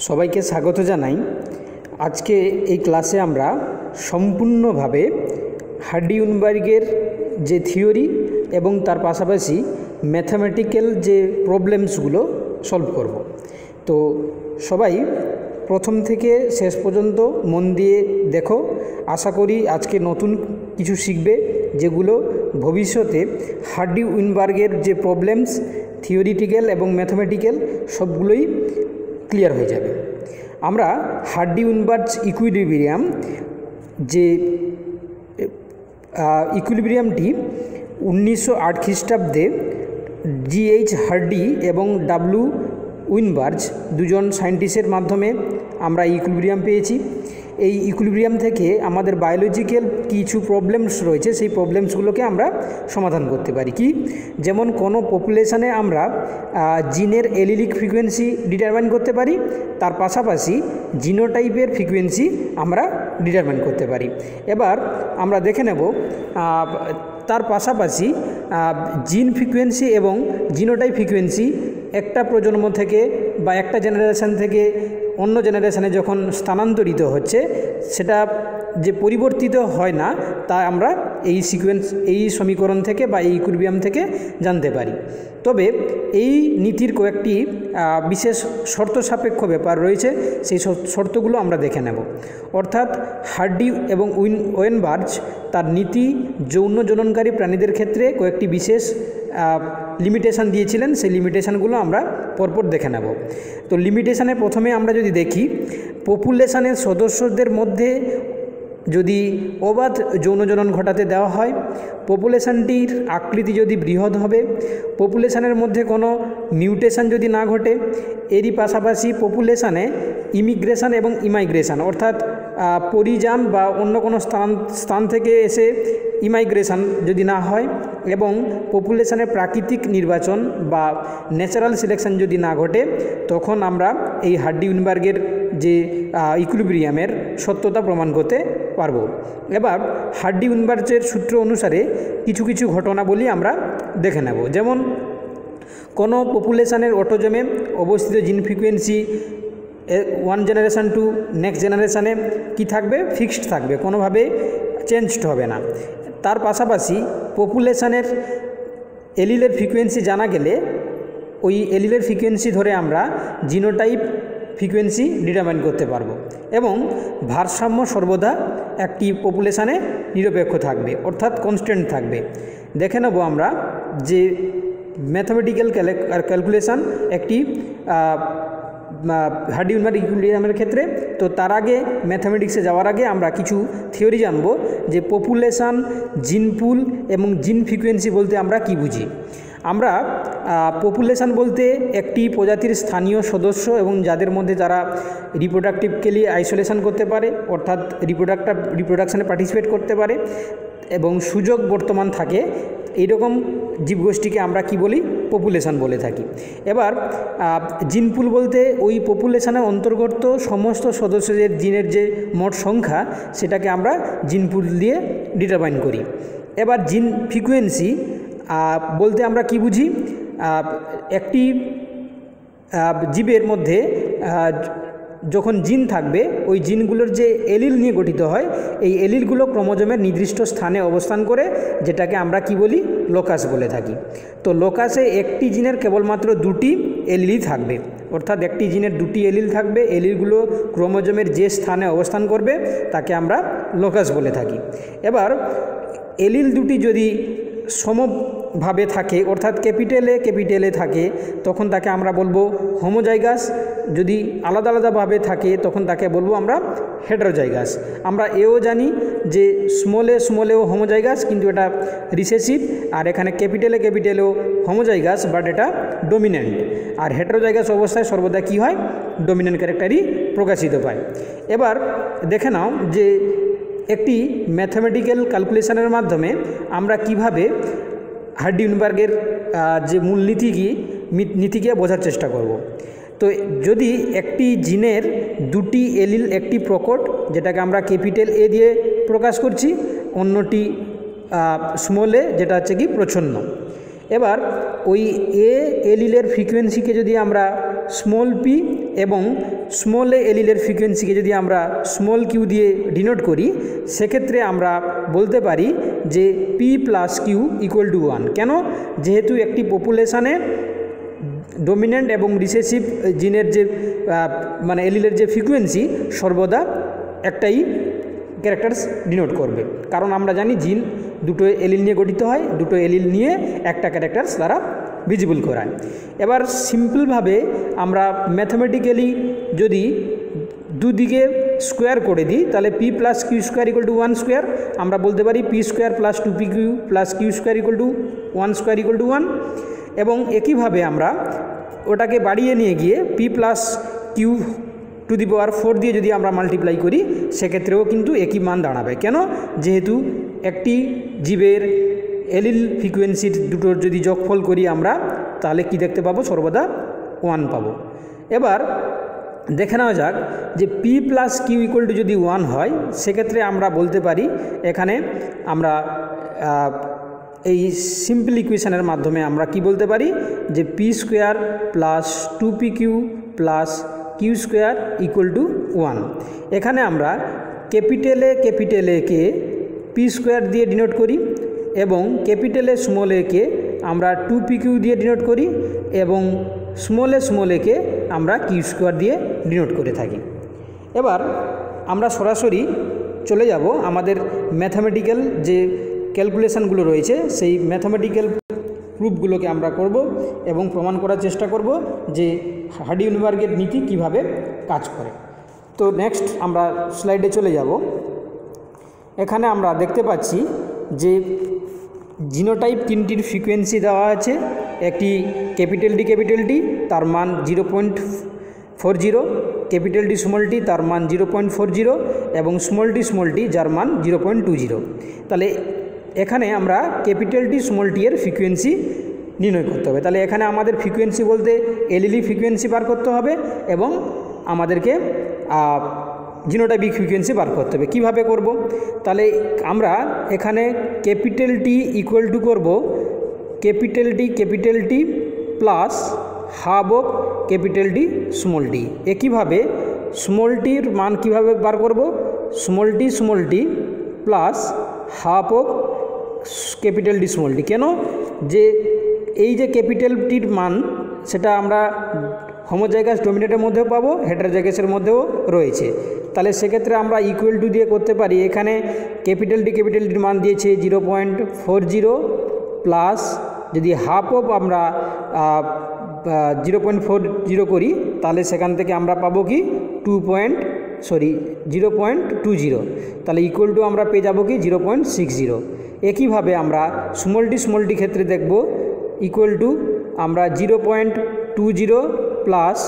সবাইকে স্বাগত জানাই। আজকে এই ক্লাসে আমরা সম্পূর্ণভাবে হার্ডি-উইনবার্গের যে থিওরি এবং তার পাশাপাশি ম্যাথামেটিক্যাল যে প্রবলেমসগুলো সলভ করব। তো সবাই প্রথম থেকে শেষ পর্যন্ত মন দিয়ে দেখো। আশা করি আজকে নতুন কিছু শিখবে, যেগুলো ভবিষ্যতে হার্ডি-উইনবার্গের যে প্রবলেমস থিওরিটিক্যাল এবং ম্যাথামেটিক্যাল সবগুলোই ক্লিয়ার হয়ে যাবে। আমরা হার্ডি-উইনবার্গ ইকুইলিব্রিয়াম যে ইকুইলিব্রিয়ামটি 1908 খ্রিস্টাব্দে জিএইচ হার্ডি এবং ডাব্লিউ উইনবার্গ দুজন সায়েন্টিস্টের মাধ্যমে আমরা ইকুইলিব্রিয়াম পেয়েছি। এই ইকুইলিব্রিয়াম থেকে আমাদের বায়োলজিক্যাল কিছু প্রবলেমস রয়েছে, সেই প্রবলেমসগুলোকে আমরা সমাধান করতে পারি। কি যেমন কোনো পপুলেশানে আমরা জিনের এলিলিক ফ্রিকোয়েন্সি ডিটারমাইন করতে পারি, তার পাশাপাশি জিনোটাইপের ফ্রিকোয়েন্সি আমরা ডিটারমাইন করতে পারি। এবার আমরা দেখে নেব তার পাশাপাশি জিন ফ্রিকোয়েন্সি এবং জিনোটাইপ ফ্রিকোয়েন্সি একটা প্রজন্ম থেকে বা একটা জেনারেশান থেকে অন্য জেনারেশানে যখন স্থানান্তরিত হচ্ছে, সেটা যে পরিবর্তিত হয় না, তা আমরা এই সমীকরণ থেকে বা এই ইকুইলিব্রিয়াম থেকে জানতে পারি। তবে এই নীতির কয়েকটি বিশেষ শর্ত সাপেক্ষ ব্যাপার রয়েছে, সেই শর্তগুলো আমরা দেখে নেব। অর্থাৎ হার্ডি এবং উইনবার্গ তার নীতি যৌন জননকারী প্রাণীদের ক্ষেত্রে কয়েকটি বিশেষ লিমিটেশান দিয়েছিলেন, সেই লিমিটেশানগুলো আমরা পরপর দেখে নেব। তো লিমিটেশানে প্রথমে আমরা যদি দেখি, পপুলেশানের সদস্যদের মধ্যে যদি অবাধ যৌনজনন ঘটাতে দেওয়া হয়, পপুলেশানটির আকৃতি যদি বৃহৎ হবে, পপুলেশানের মধ্যে কোনো মিউটেশন যদি না ঘটে, এরই পাশাপাশি পপুলেশানে ইমিগ্রেশন এবং ইমাইগ্রেশন অর্থাৎ পরিযান বা অন্য কোনো স্থান থেকে এসে ইমাইগ্রেশন যদি না হয়, এবং পপুলেশানের প্রাকৃতিক নির্বাচন বা ন্যাচারাল সিলেকশন যদি না ঘটে, তখন আমরা এই হার্ডি-উইনবার্গের যে ইকুইলিব্রিয়ামের সত্যতা প্রমাণ করতে পারব। এবার হার্ডি-উইনবার্গের সূত্র অনুসারে কিছু কিছু ঘটনাবলী আমরা দেখে নেব। যেমন কোনো পপুলেশানের অটোজমে অবস্থিত gene frequency one generation to next জেনারেশানে কি থাকবে, ফিক্সড থাকবে, কোনোভাবে চেঞ্জড হবে না। তার পাশাপাশি পপুলেশানের এলিলের ফ্রিকোয়েন্সি জানা গেলে ওই এলিলের ফ্রিকোয়েন্সি ধরে আমরা জিনোটাইপ ফ্রিকোয়েন্সি ডিটারমাইন করতে পারবো, এবং ভারসাম্য সর্বদা একটি পপুলেশানে নিরপেক্ষ থাকবে, অর্থাৎ কনস্ট্যান্ট থাকবে। দেখে নেব আমরা যে ম্যাথামেটিক্যাল ক্যালকুলেশান একটি হার্ডি-উইনবার্গ ইকুইলিব্রিয়ামের ক্ষেত্রে। তো তার আগে ম্যাথামেটিক্সে যাওয়ার আগে আমরা কিছু থিওরি জানব, যে পপুলেশান, জিন পুল এবং জিন ফ্রিকোয়েন্সি বলতে আমরা কি বুঝি। আমরা পপুলেশান বলতে একটি প্রজাতির স্থানীয় সদস্য এবং যাদের মধ্যে যারা রিপ্রোডাক্টিভলি আইসোলেশন করতে পারে, অর্থাৎ রিপ্রোডাকশানে পার্টিসিপেট করতে পারে এবং সুযোগ বর্তমান থাকে, এইরকম জীবগোষ্ঠীকে আমরা কি বলি, পপুলেশান বলে থাকি। এবার জিনপুল বলতে ওই পপুলেশানের অন্তর্গত সমস্ত সদস্যদের জিনের যে মোট সংখ্যা, সেটাকে আমরা জিনপুল দিয়ে ডিটারমাইন করি। এবার জিন ফ্রিকোয়েন্সি বলতে আমরা কি বুঝি, একটি জীবের মধ্যে যখন জিন থাকবে, ওই জিনগুলোর যে এলিল নিয়ে গঠিত হয়, এই এলিলগুলো ক্রোমোজোমের নির্দিষ্ট স্থানে অবস্থান করে, যেটাকে আমরা কি বলি, লোকাস বলে থাকি। তো লোকাসে একটি জিনের কেবলমাত্র দুটি এলিলই থাকবে, অর্থাৎ একটি জিনের দুটি এলিল থাকবে, এলিলগুলো ক্রোমোজোমের যে স্থানে অবস্থান করবে তাকে আমরা লোকাস বলে থাকি। এবার এলিল দুটি যদি সমভাবে থাকে, অর্থাৎ ক্যাপিটালে থাকে, তখন তাকে আমরা বলবো হোমোজাইগাস। যদি আলাদা আলাদাভাবে থাকে, তখন তাকে বলবো আমরা হেটারোজাইগাস। আমরা এও জানি যে স্মলেও হোমোজাইগাস, কিন্তু এটা রিসেসিভ, আর এখানে ক্যাপিটালেও হোমোজাইগাস, বাট এটা ডমিন্যান্ট। আর হেটারোজাইগাস অবস্থায় সর্বদা কি হয়, ডমিন্যান্ট ক্যারেক্টারই প্রকাশিত পায়। এবার দেখে নাও যে একটি ম্যাথামেটিক্যাল ক্যালকুলেশনের মাধ্যমে আমরা কিভাবে হার্ডি-উইনবার্গের যে মূল নীতিকে বোঝার চেষ্টা করব। তো যদি একটি জিনের দুটি এলিল, একটি প্রকট, যেটাকে আমরা ক্যাপিটাল এ দিয়ে প্রকাশ করছি, অন্যটি স্মল এ, যেটা হচ্ছে কি প্রচ্ছন্ন। এবার ওই এলিলের ফ্রিকোয়েন্সিকে যদি আমরা স্মল পি এবং স্মল এ এলিলের ফ্রিকোয়েন্সিকে যদি আমরা স্মল কিউ দিয়ে ডিনোট করি, সেক্ষেত্রে আমরা বলতে পারি যে p plus q equal to 1। কেন? যেহেতু একটি পপুলেশানে ডমিন্যান্ট এবং রিসেসিভ জিনের যে মানে এলিলের যে ফ্রিকোয়েন্সি সর্বদা একটাই ক্যারেক্টার্স ডিনোট করবে, কারণ আমরা জানি জিন দুটো এলিল নিয়ে গঠিত হয়, দুটো এলিল নিয়ে একটা ক্যারেক্টার্স তারা ভিজিবল করায়। এবার সিম্পলভাবে আমরা ম্যাথমেটিক্যালি যদি দুদিকে স্কোয়ার করে দিই, তাহলে P plus Q square equal to 1 square, আমরা বলতে পারি P square plus 2p Q plus Q square equal to 1 square equal to 1। এবং একইভাবে আমরা ওটাকে বাড়িয়ে নিয়ে গিয়ে P plus Q to the power 4 দিয়ে যদি আমরা মাল্টিপ্লাই করি, সেক্ষেত্রেও কিন্তু একই মান দাঁড়াবে। কেন? যেহেতু একটি জীবের এলিল ফ্রিকোয়েন্সির দুটোর যদি যোগফল করি আমরা, তাহলে কি দেখতে পাবো? সর্বদা 1 পাবো। এবার দেখে নেওয়া যাক যে p plus q equal to যদি 1 হয়, সেক্ষেত্রে আমরা বলতে পারি এখানে আমরা এই সিম্পল ইকুয়েশনের মাধ্যমে আমরা কি বলতে পারি যে p square plus 2p Q plus Q square equal to 1। এখানে আমরা ক্যাপিটাল এ কে পি স্কোয়ার দিয়ে ডিনোট করি এবং ক্যাপিটাল এ স্মল এ কে আমরা 2p কিউ দিয়ে ডিনোট করি এবং স্মল এ কে আমরা কিউ স্কোয়ার দিয়ে ডিনোট করে থাকি। এবার আমরা সরাসরি চলে যাব আমাদের ম্যাথামেটিক্যাল যে ক্যালকুলেশানগুলো রয়েছে, সেই ম্যাথামেটিক্যাল প্রুফগুলোকে আমরা করব এবং প্রমাণ করার চেষ্টা করব যে হার্ডি-ইউনিবার্গের নীতি কিভাবে কাজ করে। তো নেক্সট আমরা স্লাইডে চলে যাব। এখানে আমরা দেখতে পাচ্ছি যে জিনোটাইপ তিনটির ফ্রিকোয়েন্সি দেওয়া আছে। একটি ক্যাপিটাল ডি তার মান 0.40, ক্যাপিটাল ডি স্মল টি তার মান 0.40 এবং স্মল টি যার মান 0.20। তাহলে এখানে আমরা ক্যাপিটাল টি স্মল টি এর ফ্রিকোয়েন্সি নির্ণয় করতে হবে। তাহলে এখানে আমাদের ফ্রিকোয়েন্সি বলতে এলইডি ফ্রিকোয়েন্সি বার করতে হবে এবং আমাদেরকে জিনোটাইপিক ফ্রিকোয়েন্সি বার করতে হবে। কীভাবে করব? তাহলে আমরা এখানে ক্যাপিটাল টি ইকুয়াল টু করব capital T plus half of capital T small T. একইভাবে স্মল টির মান কীভাবে বার করব? Small T plus half of capital D small T. কেন? যে এই যে ক্যাপিটাল টির মান সেটা আমরা হোমোজাইগাস ডমিনেটের মধ্যেও পাবো, হেটারোজাইগাসের মধ্যেও রয়েছে। তাহলে সেক্ষেত্রে আমরা ইকুয়াল টু দিয়ে করতে পারি। এখানে ক্যাপিটাল টির মান দিয়েছে 0.40 প্লাস যদি হাফ অফ আমরা 0.40 করি, তাহলে সেখান থেকে আমরা পাবো কি 0.20। তাহলে ইকুয়াল টু আমরা পেয়ে যাবো কি 0.60। একইভাবে আমরা স্মল টি ক্ষেত্রে দেখব ইকুয়াল টু আমরা 0.20 প্লাস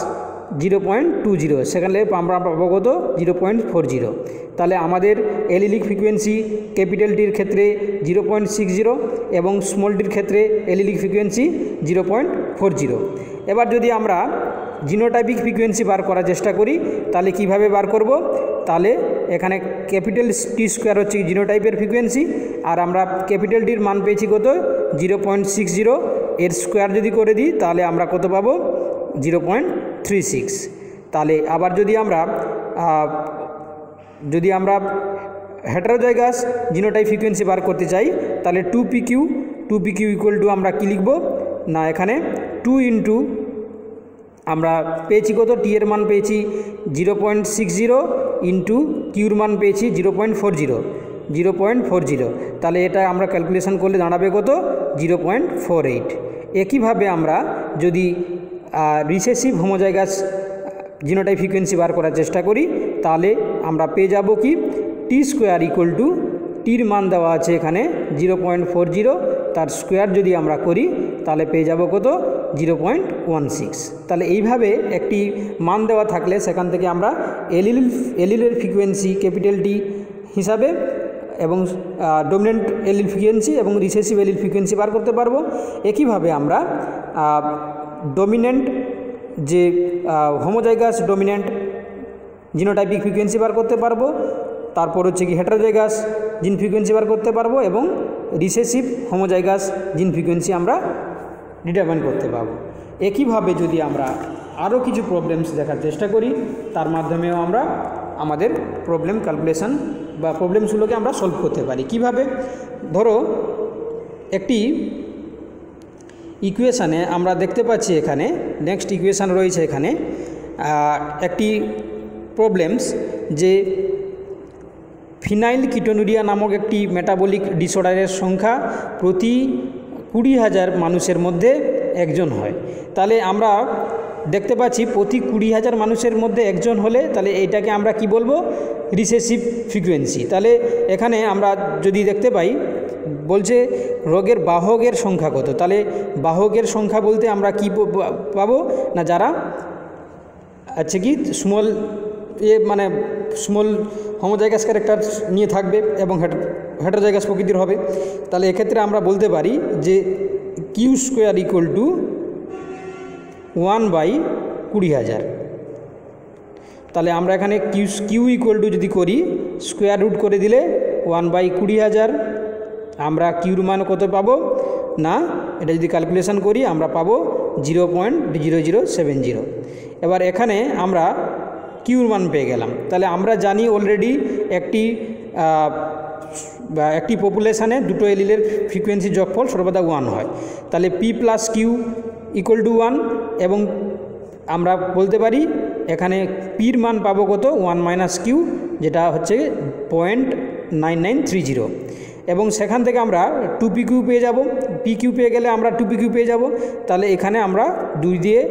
0.20, সেখানে আমরা পাবো কত 0.40। তাহলে আমাদের এলিলিক ফ্রিকোয়েন্সি ক্যাপিটাল টির ক্ষেত্রে 0.60 এবং স্মল টির ক্ষেত্রে এলিলিক ফ্রিকোয়েন্সি 0.40। এবার যদি আমরা জিনোটাইপিক ফ্রিকোয়েন্সি বার করার চেষ্টা করি, তাহলে কিভাবে বার করব? তাহলে এখানে ক্যাপিটাল টি স্কোয়ার হচ্ছে জিনোটাইপের ফ্রিকোয়েন্সি, আর আমরা ক্যাপিটাল টির মান পেয়েছি কত 0.60, এর স্কোয়ার যদি করে দিই তাহলে আমরা কত পাবো 0.36। তাহলে আবার যদি আমরা হেটারোজাইগাস জিনোটাইপ ফ্রিকোয়েন্সি বার করতে চাই, তাহলে 2p কিউ ইকুয়াল টু আমরা কী লিখব না, এখানে 2 ইন্টু আমরা পেয়েছি কত টি এর মান পেয়েছি 0.60 ইন্টু কিউর মান পেয়েছি 0.40। তাহলে এটা আমরা ক্যালকুলেশন করলে দাঁড়াবে কত 0.48। একইভাবে আমরা যদি রিসেসিভ হোমোজাইগাস জিনোটাইপ ফ্রিকোয়েন্সি বার করার চেষ্টা করি, তাহলে আমরা পেয়ে যাব কি টি স্কোয়ার ইকুয়াল টু টির মান দেওয়া আছে এখানে 0.40, তার স্কোয়ার যদি আমরা করি তাহলে পেয়ে যাব কত 0.16। তাহলে এইভাবে একটি মান দেওয়া থাকলে সেখান থেকে আমরা এলিলের ফ্রিকোয়েন্সি ক্যাপিটাল টি হিসাবে এবং ডমিনেন্ট এলিল ফ্রিকোয়েন্সি এবং রিসেসিভ এলিল ফ্রিকোয়েন্সি বার করতে পারবো। একইভাবে আমরা ডমিনেন্ট যে হোমোজাইগাস ডমিনেন্ট জিনোটাইপিক ফ্রিকোয়েন্সি বার করতে পারবো, তারপর হচ্ছে কি হেটারোজাইগাস জিন ফ্রিকোয়েন্সি বার করতে পারবো এবং রিসেসিভ হোমোজাইগাস জিন ফ্রিকোয়েন্সি আমরা ডিটারমাইন করতে পারবো। একইভাবে যদি আমরা আরও কিছু প্রবলেমস দেখার চেষ্টা করি, তার মাধ্যমেও আমরা আমাদের প্রবলেম ক্যালকুলেশন বা প্রবলেমসগুলোকে আমরা সলভ করতে পারি। কিভাবে? ধরো একটি ইকুয়েশানে আমরা দেখতে পাচ্ছি, এখানে নেক্সট ইকুয়েশান রয়েছে, এখানে একটি প্রবলেমস যে ফিনাইল কিটোনুরিয়া নামক একটি মেটাবলিক ডিসঅর্ডারের সংখ্যা প্রতি 20,000 মানুষের মধ্যে একজন হয়। তাহলে আমরা দেখতে পাচ্ছি প্রতি 20,000 মানুষের মধ্যে একজন হলে তাহলে এইটাকে আমরা কি বলবো? Recessive frequency. তাহলে এখানে আমরা যদি দেখতে পাই বলছে রোগের বাহকের সংখ্যা কত, তাহলে বাহকের সংখ্যা বলতে আমরা কি পাবো না, যারা আছে কি স্মল মানে স্মল হোমোজাইগাস ক্যারেক্টার নিয়ে থাকবে এবং হেটারোজাইগাস প্রকৃতির হবে। তাহলে এক্ষেত্রে আমরা বলতে পারি যে কিউ স্কোয়ার ইকুয়াল টু 1/20,000। তাহলে আমরা এখানে কিউ ইকুয়াল টু যদি করি স্কোয়ার রুট করে দিলে 1/20,000, আমরা কিউর মান কত পাবো না, এটা যদি ক্যালকুলেশন করি আমরা পাবো 0.0070। এবার এখানে আমরা কিউর মান পেয়ে গেলাম। তাহলে আমরা জানি অলরেডি একটি পপুলেশানে দুটো এলিলের ফ্রিকোয়েন্সি যোগফল সর্বদা 1 হয়। তাহলে P plus q equal to 1, এবং আমরা বলতে পারি এখানে পির মান পাবো কত? 1 মাইনাস কিউ, যেটা হচ্ছে 0.9930, এবং সেখান থেকে আমরা 2pq পেয়ে যাব। pq পেয়ে গেলে আমরা 2pq পেয়ে যাব। তাহলে এখানে আমরা 2 দিয়ে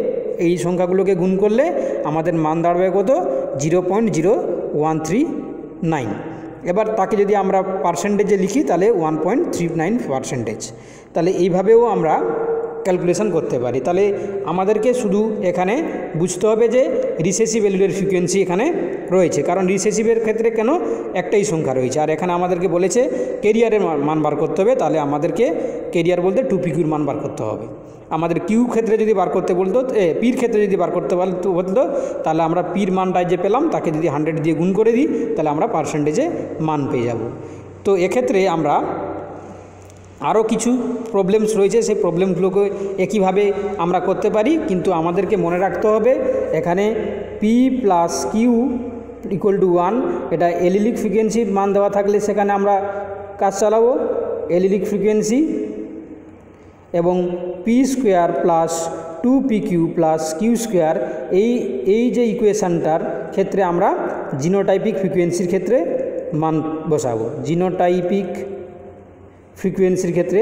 এই সংখ্যাগুলোকে গুণ করলে আমাদের মান দাঁড়াবে কত? 0.0139। এবার তাকে যদি আমরা পার্সেন্টেজে লিখি তাহলে 1.39%। তাহলে এইভাবেও আমরা ক্যালকুলেশন করতে পারি। তাহলে আমাদেরকে শুধু এখানে বুঝতে হবে যে রিসেসিভ এলিলের ফ্রিকোয়েন্সি এখানে রয়েছে, কারণ রিসেসিভের ক্ষেত্রে কেন একটাই সংখ্যা রয়েছে। আর এখানে আমাদেরকে বলেছে কেরিয়ারের মান বার করতে হবে, তাহলে আমাদেরকে কেরিয়ার বলতে 2pqর মান বার করতে হবে। আমাদের কিউ ক্ষেত্রে যদি বার করতে বলতো, পির ক্ষেত্রে যদি বার করতে বলতো, তাহলে আমরা পির মানটা যে পেলাম তাকে যদি 100 দিয়ে গুণ করে দিই তাহলে আমরা পার্সেন্টেজে মান পেয়ে যাব। তো এক্ষেত্রে আমরা আরও কিছু প্রবলেমস রয়েছে, সেই প্রবলেমগুলোকে একইভাবে আমরা করতে পারি, কিন্তু আমাদেরকে মনে রাখতে হবে এখানে p plus q equal to 1, এটা এলিলিক ফ্রিকোয়েন্সির মান দেওয়া থাকলে সেখানে আমরা কাজ চালাবো এলিলিক ফ্রিকোয়েন্সি, এবং p square plus 2pq plus Q square এই যে ইকুয়েশানটার ক্ষেত্রে আমরা জিনোটাইপিক ফ্রিকোয়েন্সির ক্ষেত্রে মান বসাবো, জিনোটাইপিক ফ্রিকোয়েন্সির ক্ষেত্রে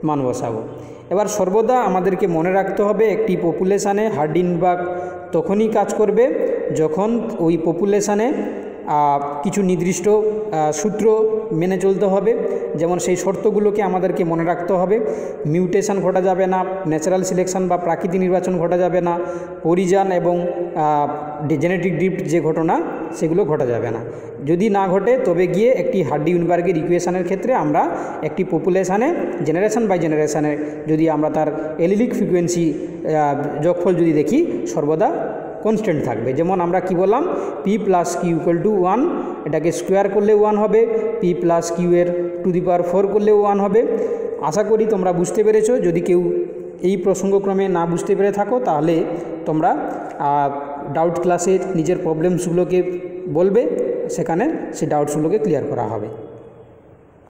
মান বসাবো। এবার সর্বদা আমাদেরকে মনে রাখতে হবে একটি পপুলেশানে হার্ডিনবার্গ তখনই কাজ করবে যখন ওই পপুলেশানে কিছু নির্দিষ্ট সূত্র মেনে চলতে হবে। যেমন সেই শর্তগুলোকে আমাদেরকে মনে রাখতে হবে, মিউটেশন ঘটা যাবে না, ন্যাচারাল সিলেকশন বা প্রাকৃতিক নির্বাচন ঘটা যাবে না, পরিযান এবং জেনেটিক ড্রিফট যে ঘটনা সেগুলো ঘটা যাবে না। যদি না ঘটে তবে গিয়ে একটি হার্ডি-উইনবার্গের ইকুয়েশনের ক্ষেত্রে আমরা একটি পপুলেশানে জেনারেশন বাই জেনারেশনে যদি আমরা তার এলিলিক ফ্রিকোয়েন্সি যোগফল যদি দেখি সর্বদা কনস্ট্যান্ট থাকবে। যেমন আমরা কি বললাম, p plus q equal to 1, এটাকে স্কোয়ার করলে 1 হবে, পি প্লাস কিউ এর টু দি পাওয়ার 4 করলেও 1 হবে। আশা করি তোমরা বুঝতে পেরেছো। যদি কেউ এই প্রসঙ্গক্রমে না বুঝতে পেরে থাকো তাহলে তোমরা ডাউট ক্লাসে নিজের প্রবলেমসগুলোকে বলবে, সেখানে সেই ডাউটসগুলোকে ক্লিয়ার করা হবে।